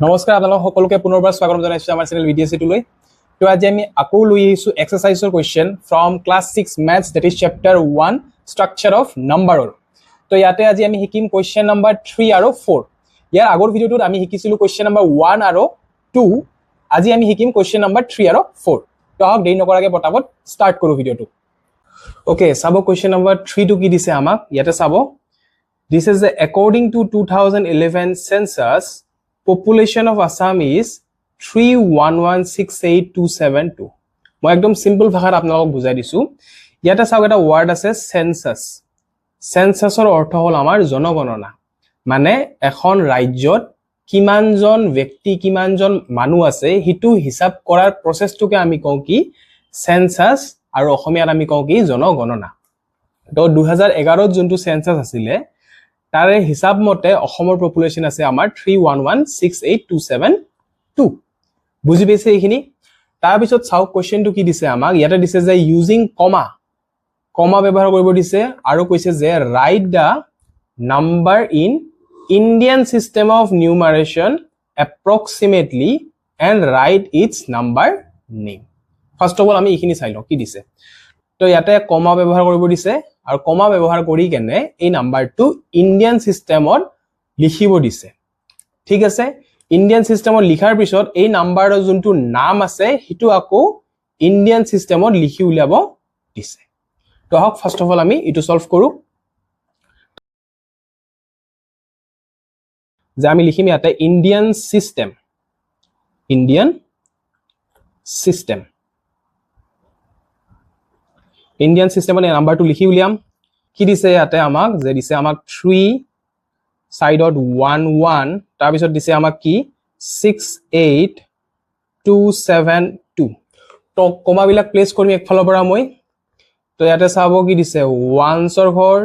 নমস্কাৰ আপোনালোক সকলোকে পুনৰবাৰ স্বাগতম জনাইছো আমাৰ চেনেল ভিডিঅ'-চিটোলৈ। তো আজি আমি আকৌ লৈ আহিছো এক্সাৰসাইজৰ question from class 6 maths that is chapter 1 structure of নাম্বাৰৰ। তো ইয়াতে আজি আমি শিকিম কোৱেশ্চন নম্বৰ 3 আৰু 4। ইয়াৰ আগৰ ভিডিঅ'টোত আমি শিকিছিলো কোৱেশ্চন নম্বৰ 1 আৰু 2। আজি আমি শিকিম কোৱেশ্চন নম্বৰ 3 আৰু 4। তো আহক দেৰি নকৰাকৈ পটাপট ষ্টাৰ্ট কৰো ভিডিঅ'টো। ওকে, চাব কোৱেশ্চন নম্বৰ 3 টো কি দিছে আমাক। ইয়াতে চাব, this is according to 2011 census population of Assam is 31168,272. মই একদম সিম্পল ভাষাত আপোনালোকক বুজাই দিছো। ইয়াতে চাওক এটা ওয়ার্ড আছে সেন্সাস। সেন্সাসৰ অৰ্থ হ'ল আমাৰ জনগণনা, মানে এখন ৰাজ্যত কিমানজন ব্যক্তি কিমানজন মানুহ আছে হিটো হিসাব কৰাৰ প্ৰসেসটোকে আমি কওঁ কি সেন্সাস, আৰু অসমীয়াত আমি কওঁ কি জনগণনা। তো 2011 ত যোনটো সেন্সাস আছিলে তাৰে হিসাব মতে অসমৰ পপুলেশন আছে আমাৰ 31168,272। বুজি পাইছে এইখিনি? তাৰ পিছত চাওক কোৱেশ্চনটো কি দিছে আমাক। ইয়াতে দিছে যে ইউজিং কমা ব্যৱহাৰ কৰিব দিছে, আৰু কৈছে যে write the number in Indian system of numeration approximately and write its number name. First of all আমি এইখিনি চাই লওঁ কি দিছে। তো ইয়াতে কমা ব্যৱহাৰ কৰিব দিছে, আৰু কমা ব্যৱহাৰ কৰি কেনে এই নাম্বাৰটো ইণ্ডিয়ান সিস্টেমত লিখিব দিছে। ঠিক আছে, ইণ্ডিয়ান সিস্টেমত লিখাৰ পিছত এই নাম্বাৰৰ যোনটো নাম আছে হিটো আকৌ ইণ্ডিয়ান সিস্টেমত লিখি উলিয়াব দিছে। তো আহক ফাৰ্স্ট অফ অল আমি ইটো সলভ কৰো। যে আমি লিখিম ইয়াতে Indian system, Indian system Indian সিস্টেমত এই নাম্বাৰটো লিখি উলিয়াম। কি দিছে ইয়াতে আমাক, যে দিছে আমাক 3 সাইডত 11, তাৰ পিছত দিছে আমাক কি 68272। তো কমা বিলাক প্লেস কৰিম একফালৰ পৰা মই। তো ইয়াতে চাব কি দিছে ওৱানছৰ ঘৰ,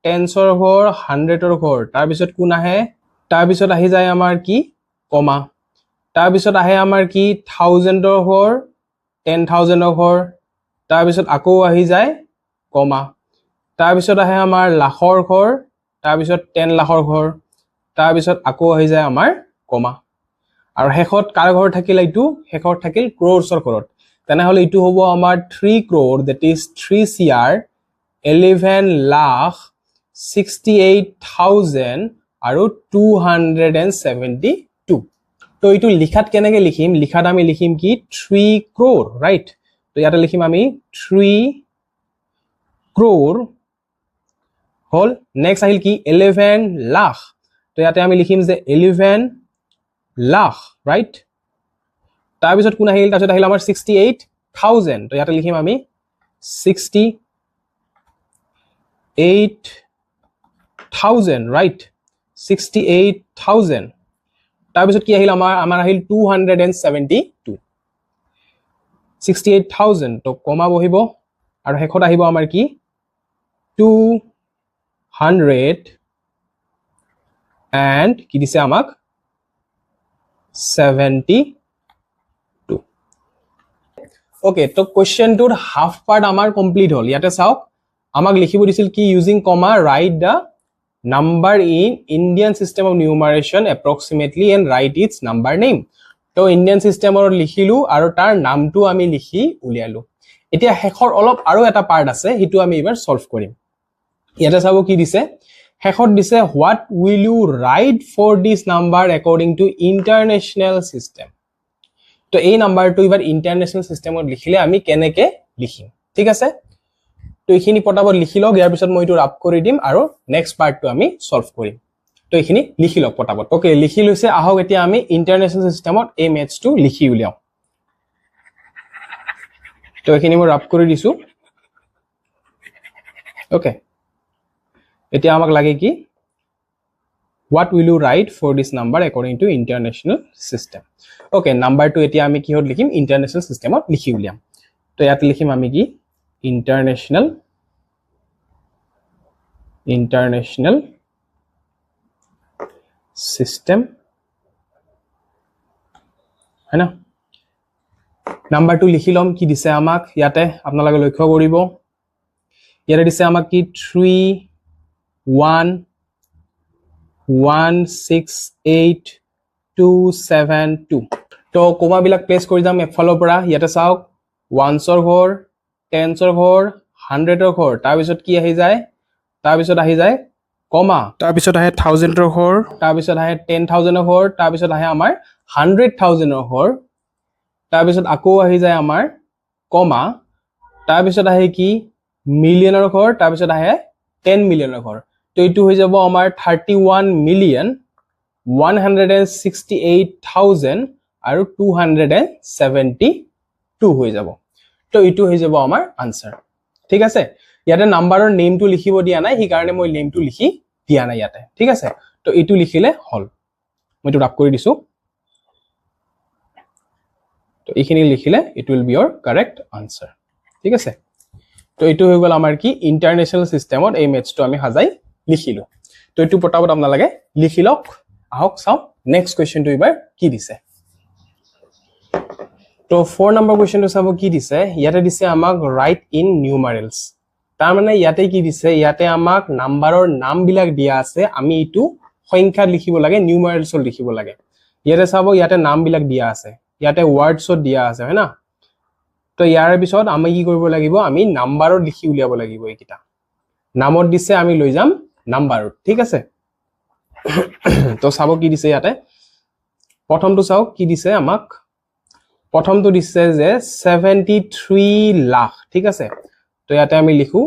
টেনছৰ ঘৰ, 100ৰ ঘৰ, তাৰ পিছত কোন আহে, তাৰ পিছত আহি যায় আমাৰ কি কমা, তাৰ পিছত আহে আমাৰ কি 1000ৰ ঘৰ, 10,000ৰ ঘৰ, তাৰ পিছত আকৌ আহি যায় কমা, তাৰ পিছত আহে আমাৰ লাখৰ ঘৰ, তাৰ পিছত 10 লাখৰ ঘৰ, তাৰ পিছত আকৌ আহি যায় আমাৰ কমা, আৰু শেষত কাৰ ঘৰ থাকিল, এইটো শেষত থাকিল ক্ৰ'ৰছৰ ঘৰত। তেনেহলে ইটো হ'ব আমাৰ 3 crore, that is 3 CR 11,68,000 আৰু 272। তো এইটো লিখাত কেনেকে লিখিম, লিখাত আমি লিখিম কি 3 crore, ৰাইট। তো ইয়াতে লিখিম আমি 3 crore হল। নেক্সট আহিল কি 11 লাখ, তো ইয়াতে আমি লিখিম যে 11 লাখ, ৰাইট। তাৰপিছত কোন আহিল, তাৰপিছত আহিল আমাৰ 68,000, তো ইয়াতে লিখিম আমি 68,000, ৰাইট, 68,000। তাৰপিছত কি আহিল আমাৰ আহিল 272, 68,000, তো কমা বহিব, আৰু শেষত আহিব আমাৰ কি 200 and কি দিছে আমাক 72। ওকে, তো কোৱেশ্চনটোৰ হাফ পাৰ্ট আমাৰ কমপ্লিট হল। ইয়াতে চাওক আমাক লিখিব দিছিল কি using comma write the number in Indian system of numeration approximately and write its number name. তো ইণ্ডিয়ান সিস্টেমৰ লিখিলো আৰু তাৰ নামটো আমি লিখি উলিয়ালো। এতিয়া শেষৰ অলপ আৰু এটা পাৰ্ট আছে, হিটো আমি এবাৰ সলভ কৰিম। ইয়াতে চাব কি দিছে, শেষত দিছে what will you write for this number according to international system. তো এই নাম্বাৰটো এবাৰ ইণ্টাৰনেশ্যনেল সিস্টেমত লিখিলে আমি কেনেকে লিখিম, ঠিক আছে। তো এইখিনি পটাপট লিখি লওক, ইয়াৰ পিছত মই এইটো ৰাপ কৰি দিম আৰু নেক্সট পাৰ্টটো আমি সলভ কৰিম। তো এইখিনি লিখি লওক পটাপট। ওকে, লিখি লৈছে, আহক এতিয়া আমি ইণ্টাৰনেশ্যনেল সিস্টেমত এই মেথছটো লিখি উলিয়াও। তো এইখিনি মই ৰাপ কৰি দিছো। ওকে, এতিয়া আমাক লাগে কি what will you write for this number according to international system. Okay, নাম্বাৰটো এতিয়া আমি কিহত লিখিম, ইণ্টাৰনেশ্যনেল সিস্টেমত লিখি উলিয়াম। তো ইয়াত লিখিম আমি কি ইণ্টাৰনেশ্যনেল সিস্টেম, হয় না। নাম্বাৰটো লিখি লম, কি দিছে আমাক ইয়াতে আপোনালোকে লক্ষ্য কৰিব। ইয়াতে দিছে আমাক কি 31168 272 তো কমাবিলাক প্লেস কৰি যাম এফালৰ পৰা ইয়াতে চাওক ওৱানছৰ ঘৰ টেনছৰ ঘৰ হাণ্ড্ৰেডৰ ঘৰ তাৰপিছত কি আহি যায় তাৰপিছত আহি যায় কমা তাৰপিছত আহে থাউজেণ্ডৰ ঘৰ তাৰপিছত আহে 10,000ৰ ঘৰ তাৰপিছত আহে আমাৰ 100,000ৰ ঘৰ তাৰপিছত আকৌ আহি যায় আমাৰ কমা তাৰপিছত আহে কি মিলিয়নৰ ঘৰ তাৰপিছত আহে 10 মিলিয়নৰ ঘৰ তো এইটো হৈ যাব আমাৰ 31,168,000 আৰু 272 হৈ যাব তো এইটো হৈ যাব আমাৰ আনসাৰ ঠিক আছে ইয়াতে নাম্বাৰৰ নেমটো লিখিব দিয়া নাই সেই কাৰণে মই নেমটো লিখি দিয়া নাই ইয়াতে ঠিক আছে তো এইটো লিখিলে হল মই তো ৰাপ কৰি দিছো তো এইখিনি লিখিলে it will be your correct answer ঠিক আছে তো এইটো হৈ গল আমাৰ কি ইন্টাৰনেশনাল সিস্টেমত এই মেথছটো আমি হাজাই লিখিলো তো এইটো পটাপট আপোনালোকে লিখি লওক আহক চাও নেক্সট কোৱেশ্চনটো এবাৰ কি দিছে তো 4 নম্বৰ কোৱেশ্চনটো চাব কি দিছে ইয়াতে দিছে আমাক ৰাইট ইন নিউমাৰেলস তাৰ মানে ইয়াতে কি দিছে ইয়াতে আমাক নাম্বাৰৰ নাম বিলাক দিয়া আছে আমি ইটো সংখ্যা লিখিব লাগে নিউমাৰেলছত লিখিব লাগে ইয়াতে চাব ইয়াতে নাম বিলাক দিয়া আছে ইয়াতে ওয়াৰ্ডছত দিয়া আছে হয় না তো ইয়াৰ পিছত আমি কি কৰিব লাগিব আমি নাম্বাৰত লিখি উলিয়াব লাগিব এইকিটা নামত দিছে আমি লৈ যাম নাম্বাৰত ঠিক আছে তো চাব কি দিছে ইয়াতে প্ৰথমটো চাও কি দিছে আমাক প্ৰথমটো দিছে যে 73 লাখ ঠিক আছে তো ইয়াতে আমি লিখো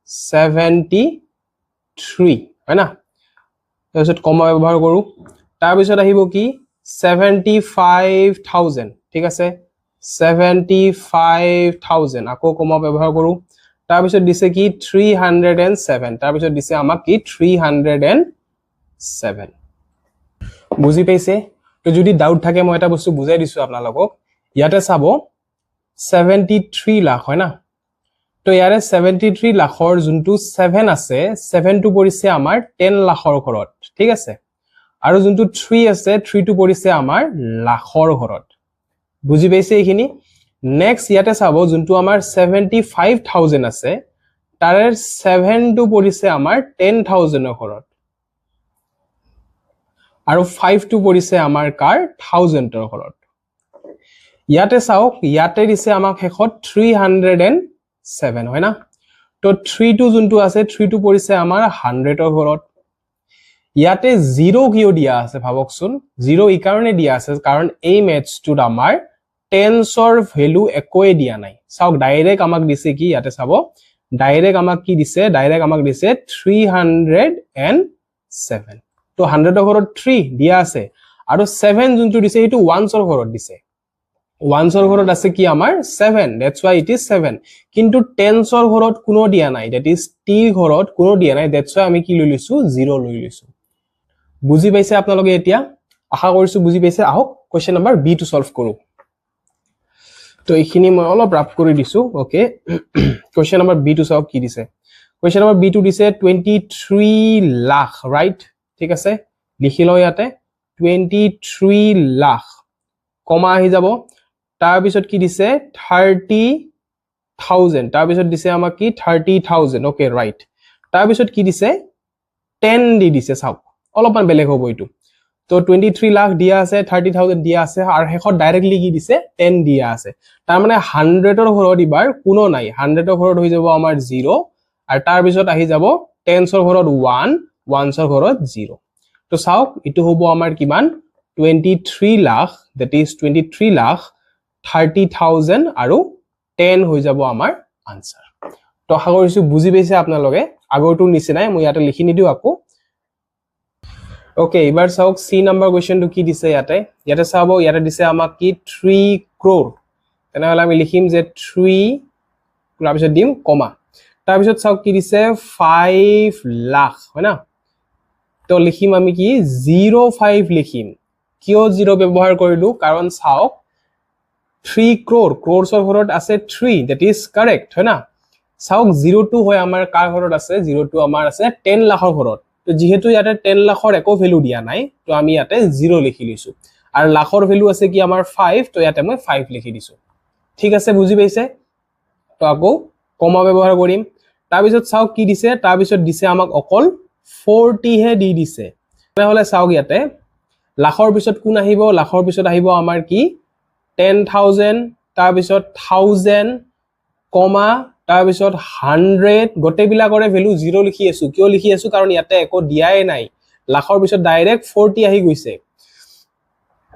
73 হয় না তাৰপিছত কমা ব্যৱহাৰ কৰো তাৰপিছত আহিব কি 75,000 ঠিক আছে 75,000 আকৌ কমা ব্যৱহাৰ কৰো তাৰপিছত দিছে কি 307 তাৰপিছত দিছে আমাক কি 307 বুজি পাইছে তো যদি ডাউট থাকে মই এটা বস্তু বুজাই দিছো আপোনালোকক ইয়াতে চাব 73 লাখ হয় না তো ইয়াৰে 73 লাখৰ যোনটো 7 আছে 7 টো পৰিছে আমাৰ 10 লাখৰ ঘৰত ঠিক আছে আৰু যোনটো 3 আছে 3 টো পৰিছে আমাৰ লাখৰ ঘৰত বুজি পাইছে এইখিনি নেক্সট ইয়াতে চাব যোনটো আমাৰ 75,000 আছে তাৰে 7 টো পৰিছে আমাৰ 10,000 ৰ ঘৰত আৰু 5 টো পৰিছে আমাৰ কাৰ 1000 ৰ ঘৰত ইয়াতে চাওক ইয়াতে দিছে আমাক হেখত 307 হয় না তো 3 টো যোনটো আছে 3 টো পৰিছে আমাৰ 100 ৰ ঘৰত ইয়াতে 0 কিয় দিয়া আছে ভাবকচোন 0 এই কাৰণে দিয়া আছে কাৰণ এই মেথছটোত আমাৰ টেন্সৰ ভ্যালু একোৱে দিয়া নাই চাওক ডাইৰেক্ট আমাক দিছে কি ইয়াতে চাব ডাইৰেক্ট আমাক কি দিছে ডাইৰেক্ট আমাক দিছে 307 তো 100 ৰ ঘৰত 3 দিয়া আছে আৰু 7 যোনটো দিছে সেইটো ওৱানছৰ ঘৰত দিছে ওৱানছৰ ঘৰত আছে কি আমাৰ 7 দ্যাটস ওয়াই ইট ইজ 7 কিন্তু টেন্সৰ ঘৰত কোনো দিয়া নাই দ্যাট ইজ টি ঘৰত কোনো দিয়া নাই দ্যাটস ওয়াই আমি কি লৈ লৈছো 0 লৈ লৈছো বুজি পাইছে আপোনালোকে এতিয়া আশা কৰিছো বুজি পাইছে আহক question number B to solve কৰো তো এইখিনি মই অলপ ৰাপ কৰি দিছো okay question number B to solve কি দিছে কোৱেশ্চন নম্বৰ বি টু দিছে 23 লাখ ৰাইট ঠিক আছে লিখি লও ইয়াতে 23 লাখ কমা আহি যাব তাৰ পিছত কি দিছে 30,000 তাৰ পিছত দিছে আমাক কি 30,000 ওকে ৰাইট তাৰ পিছত কি দিছে 10 দি দিছে চাওক অলপমান বেলেগ হ'ব এইটো তো 23 লাখ দিয়া আছে 30,000 দিয়া আছে আৰু হেখত ডাইৰেক্টলি কি দিছে 10 দিয়া আছে তাৰ মানে 100 ৰ ঘৰত ইবাৰ কোনো নাই 100 ৰ ঘৰত হৈ যাব আমাৰ 0 আৰু তাৰ পিছত আহি যাব 10 ৰ ঘৰত 1 1 ৰ ঘৰত 0 তো চাওক ইটো হ'ব আমাৰ কিমান 23 লাখ that is 23 লাখ 30,000 আৰু 10 হৈ যাব আমাৰ আনসাৰ তো আশা কৰিছো বুজি পাইছে আপোনালোকে আগৰটো নিচিনাই মই ইয়াতে লিখি নিদিও আকৌ ওকে এবাৰ চাওক সি নম্বৰ কোৱেশ্চনটো কি দিছে ইয়াতে চাব ইয়াতে দিছে আমাক কি 3 crore তেনেহলে আমি লিখিম যে 3 তাৰ পিছত দিম কমা তাৰ পিছত চাওক কি দিছে 5 লাখ হয় না তো লিখিম আমি কি 05 লিখিম কিয় 0 ব্যৱহাৰ কৰিলো কাৰণ চাওক 3 crore crores-ৰ ঘৰত আছে 3 that is correct হয় না চাওক 02 হয় আমাৰ কাৰ ঘৰত আছে 02 আমাৰ আছে 10 লাখৰ ঘৰত তো যেহেতু ইয়াতে 10 লাখৰ একো ভ্যালু দিয়া নাই তো আমি ইয়াতে 0 লিখি লৈছো আৰু লাখৰ ভ্যালু আছে কি আমাৰ 5 তো ইয়াতে মই 5 লিখি দিছো ঠিক আছে বুজি পাইছে তো আকৌ কমা ব্যৱহাৰ কৰিম তাৰ পিছত চাওক কি দিছে তাৰ পিছত দিছে আমাক অকল 40 হে দি দিছে তেনেহলে চাওক ইয়াতে লাখৰ পিছত কোন আহিব লাখৰ পিছত আহিব আমাৰ কি 10000 তাৰ পিছত 1000 কমা তাৰ পিছত 100 গোটেইবিলাকৰে ভ্যালু 0 লিখি আছো কিয় লিখি আছো কাৰণ ইয়াতে একো দিয়াই নাই লাখৰ পিছত ডাইৰেক্ট 40 আহি গৈছে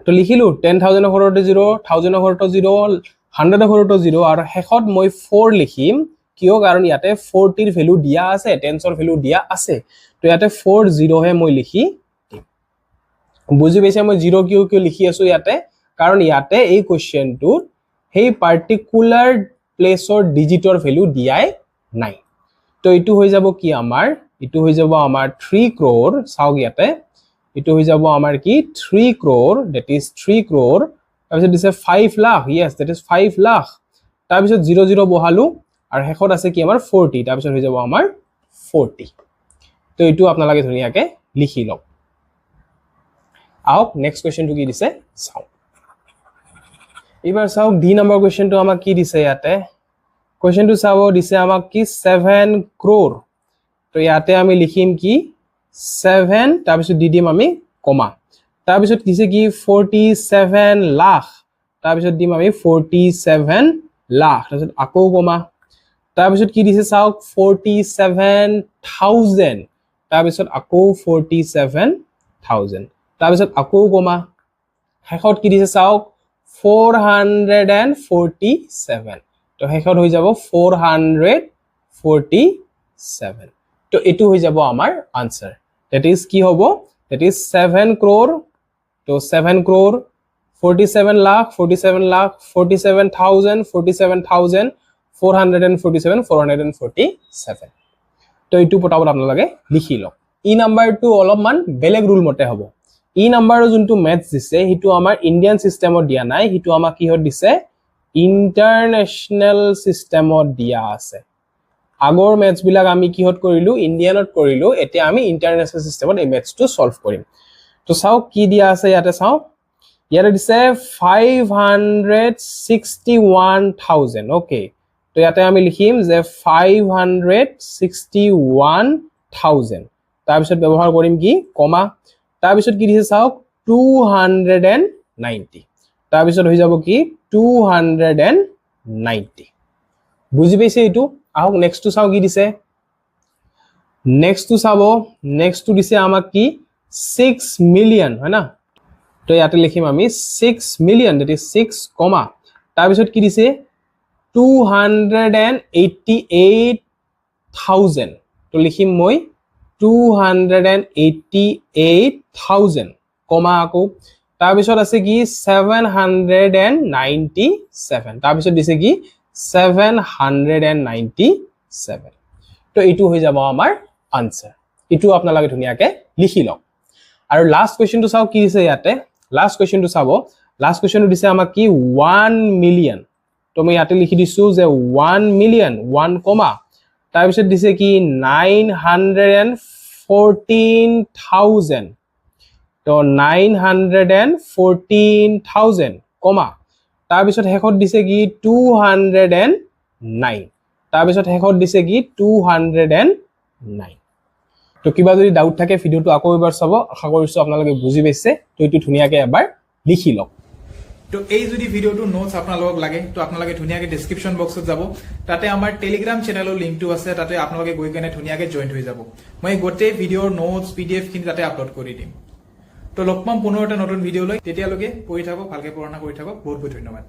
তো লিখিলো 10000 ৰ ঘৰতে 0 1000 ৰ ঘৰতে 0 100 ৰ ঘৰতে 0 আৰু শেষত মই 4 লিখিম কিয় কাৰণ ইয়াতে 40 ৰ ভ্যালু দিয়া আছে 10 ৰ ভ্যালু দিয়া আছে তো ইয়াতে 40 হে মই লিখি দিম বুজি পাইছে মই 0 কিয় লিখি আছো ইয়াতে কাৰণ ইয়াতে এই কোৱেশ্চনটো সেই পাৰ্টিকুলাৰ প্লেসৰ ডিজিটৰ ভ্যালু দিয়াই নাই তো এটো হৈ যাব কি আমাৰ এটো হৈ যাব আমাৰ 3 crore চাওক ইয়াতে এটো হৈ যাব আমাৰ কি 3 crore that is 3 crore তাৰপিছত দিছে 5 lakh yes that is 5 lakh তাৰপিছত 00 বহালো আৰু শেষত আছে কি আমাৰ 40 তাৰপিছত হৈ যাব আমাৰ 40 তো এটো আপোনালোকে ধুনিয়াকে লিখি লওক আওক নেক্সট কোৱেশ্চনটো কি দিছে চাওক এবাৰ চাওক ডি নম্বৰ কোৱেশ্চনটো আমাক কি দিছে ইয়াতে কোৱেশ্চনটো চাব দিছে আমাক কি 7 crore তো ইয়াতে আমি লিখিম কি 7 তাৰপিছত দি দিম আমি কমা তাৰপিছত দিছে কি 47 লাখ তাৰপিছত দিম আমি 47 লাখ তাৰপিছত আকৌ কমা তাৰপিছত কি দিছে চাওক 47000 তাৰপিছত আকৌ 47000 তাৰপিছত আকৌ কমা শেষত কি দিছে চাওক 447 তো শেষত হৈ যাব 447 তো এটো হৈ যাব আমাৰ আনসাৰ that is কি হ'ব that is 7 crore তো 7 crore 47 lakh 47000 447 তো এটো পটাপট আপোনালোকে লিখি লওক ই নাম্বাৰটো অলপমান বেলেগ ৰুল মতে হ'ব ই নাম্বাৰৰ যোনটো ম্যাথছ দিছে হিটো আমাৰ ইন্ডিয়ান সিস্টেমত দিয়া নাই হিটো আমাক কিহত দিছে ইন্টাৰনেশনাল সিস্টেমত দিয়া আছে আগৰ ম্যাথছ বিলাক আমি কিহত কৰিলো ইন্ডিয়ানত কৰিলো এতিয়া আমি ইন্টাৰনেশনাল সিস্টেমত এই ম্যাথছটো সলভ কৰিম তো চাও কি দিয়া আছে ইয়াতে চাও ইয়াতে দিছে 561000 ওকে তো ইয়াতে আমি লিখিম যে 561000 তাৰপিছত ব্যৱহাৰ কৰিম কি কমা তাৰপিছত কি দিছে চাওক 290 তাৰপিছত হৈ যাব কি 290 বুজি পাইছে এটো আহক নেক্সট টু চাও কি দিছে নেক্সট টু চাবো নেক্সট টু দিছে আমাক কি 6 মিলিয়ন হয় না তো ইয়াতে লিখিম আমি 6 মিলিয়ন that is 6 কমা তাৰপিছত কি দিছে 288000 তো লিখিম মই 288000 কমা আকৌ তাৰপিছত আছে কি 797 তাৰপিছত দিছে কি 797 তো এটো হৈ যাব আমাৰ আনসাৰ এটো আপোনালোকে ধুনিয়াকে লিখি লওক আৰু লাষ্ট কোৱেশ্চনটো চাও কি দিছে ইয়াতে লাষ্ট কোৱেশ্চনটো চাব লাষ্ট কোৱেশ্চনটো দিছে আমাক কি 1 মিলিয়ন তো মই ইয়াতে লিখি দিছো যে 1 মিলিয়ন 1 কমা তাৰপিছত দিছে কি 914000 তো 914000 কমা তাৰপিছত শেষত দিছে কি 209 তাৰপিছত শেষত দিছে কি 209 তো কিবা যদি ডাউট থাকে ভিডিওটো আকৌ এবাৰ চাব আশা কৰিছো আপোনালোকে বুজি পাইছে তো এটো ধুনিয়াকে এবাৰ লিখি লওক তো এই যদি ভিডিওটো নোটস আপোনালোকক লাগে তো আপোনালোকে ধুনিয়াকে ডেসক্ৰিপচন বক্সত যাব তাতে আমাৰ টেলিগ্ৰাম চেনেলৰ লিংকটো আছে তাতে আপোনালোকে গৈ কেনে ধুনিয়াকে জয়েন হৈ যাব মই গোটেই ভিডিওৰ নোটস পিডিএফ খিনি তাতে আপলোড কৰি দিম তো লগ পাম পুনৰ এটা নতুন ভিডিও লৈ তেতিয়ালৈকে পঢ়ি থাকক ভালকে পঢ়া কৰি থাকক বহুত বহুত ধন্যবাদ